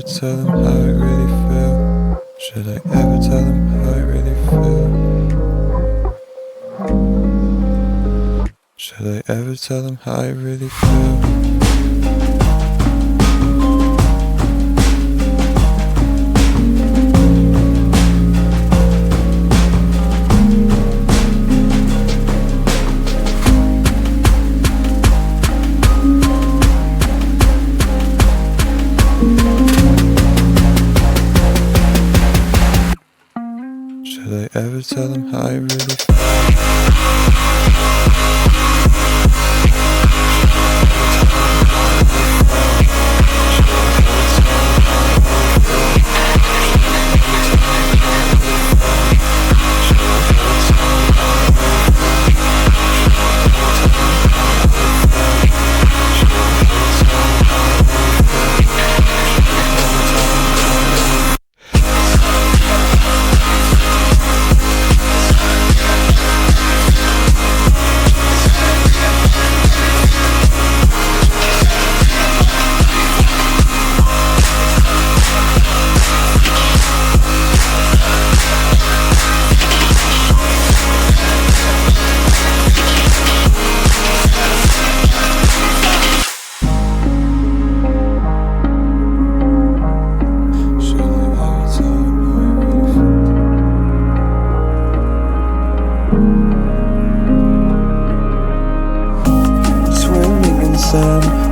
tell them how I really feel? Should I ever tell them how I really feel? Should I ever tell them how I really feel? Should I ever tell them how I really feel?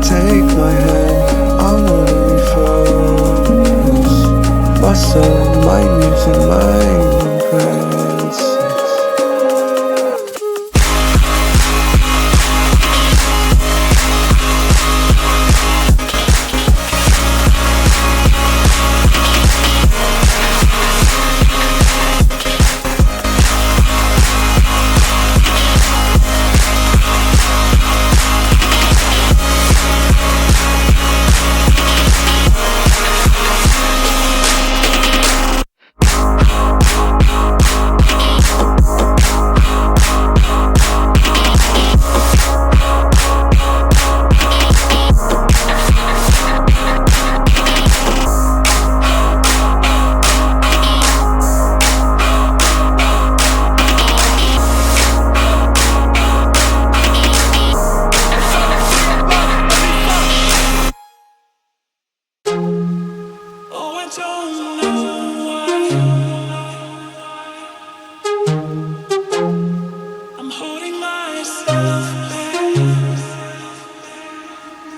Take my hand, I wanna refocus. Bustle, my music, my impress.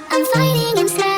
I'm fighting inside.